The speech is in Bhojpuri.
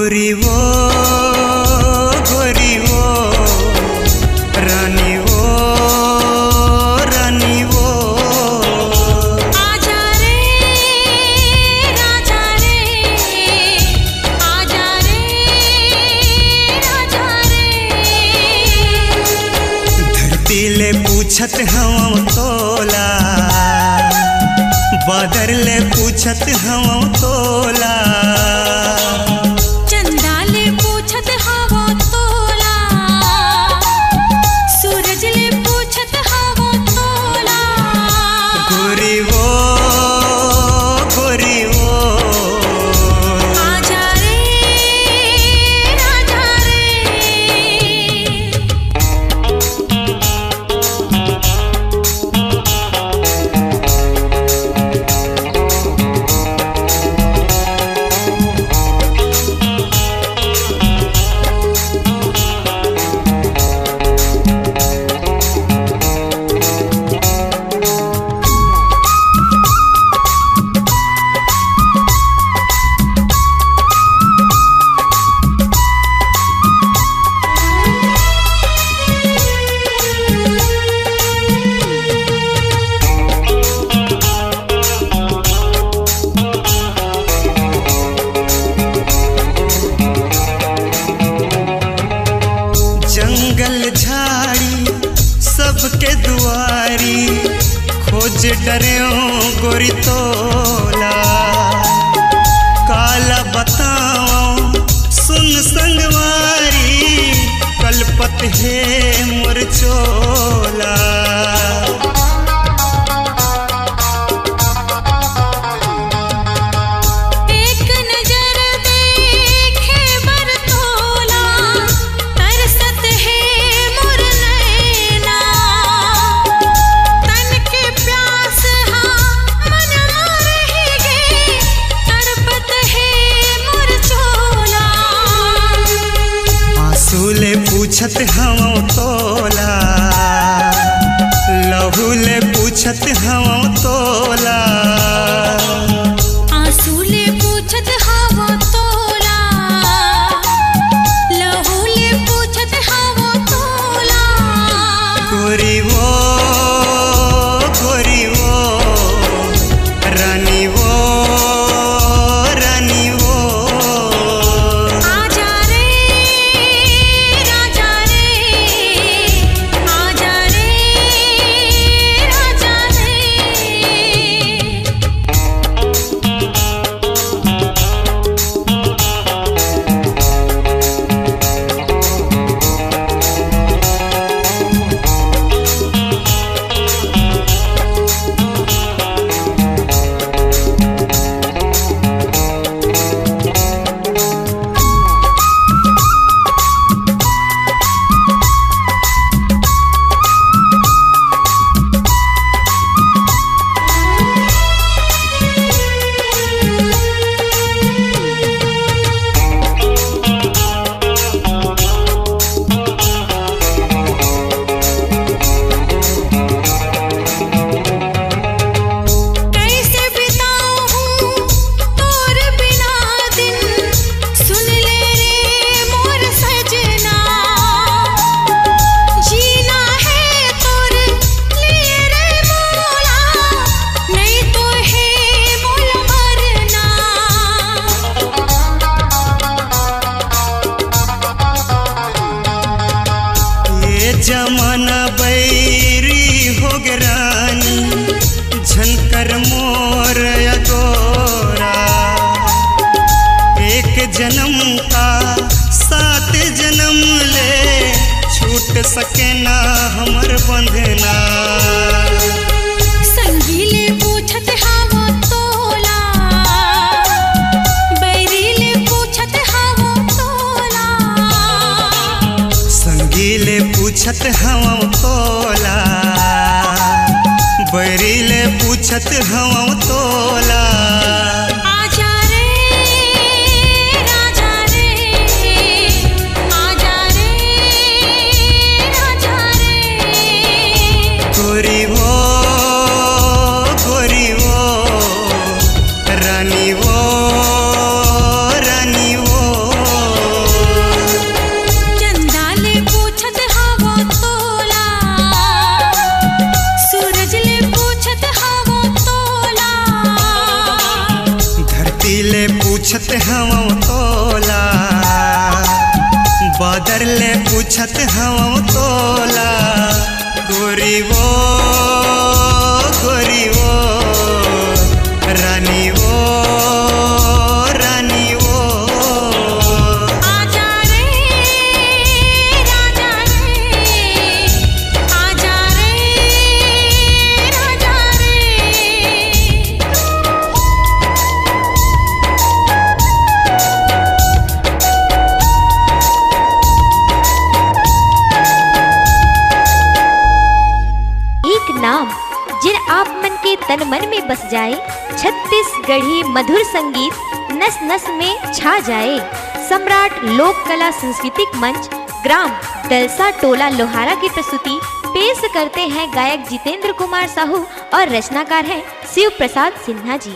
गोरी वो गोरी वो रानी वो रानी वो आजा रे राजा रे आजा रे राजा रे धरती ले पूछत हम तोला बादर ले पूछत हम तोला चंदा ले पूछत हवा तोला सूरज ले पूछत हवा तोला गोरी वो गोरी वो आजा रे राजा रे जंगल झाड़ी सबके दुआरी खोज डरियो गोरी तोला काला बताओ सुन संगवारी कलपत है मोर चोला एक नजर देखे बर तोला तरसत है मोर नैना तन के प्यास हाँ मन मोर ही गे तड़पत है मोर चोला आंसू ले पूछत हम तोला लहू ले पूछत हम तोला आंसू ले पूछत हवा तोला लहू ले पूछत हवा तोला गोरी वो गोरी वो रानी वो रानी वो आजा रे राजा रे आजा रे राजा रे कैसे बिताऊं तोर बिना दिन सुन ले रे मोर सजना जीना है तोर लिए रे मोला नहीं तो है मोला मरना ये जमाना बैरी हो गे रानी झनकर मोर अगोरा एक जन्म का 7 जन्म ले छूट सके ना हमर बंधना संगीले पूछत हवा तोला बैरीले पूछत हवा तोला संगीले पूछत हम तोला बैरीले पूछत हम तोला आजा रे राजा रे आजा रे राजा रे गोरी वो गोरी वो रानी वो रानी वो ले पूछत हवा तोला, बादर ले पूछत हवा तोला, गोरी वो रानी वो रानी वो। आजा रे राजा रे, आजा रे राजा रे। एक नाम जिन आप मन के तन मन में बस जाए, छत्तीसगढ़ी मधुर संगीत नस नस में छा जाए। सम्राट लोक कला सांस्कृतिक मंच ग्राम दलसा टोला लोहारा की प्रस्तुति पेश करते हैं गायक जितेंद्र कुमार साहू और रचनाकार हैं शिव प्रसाद सिन्हा जी।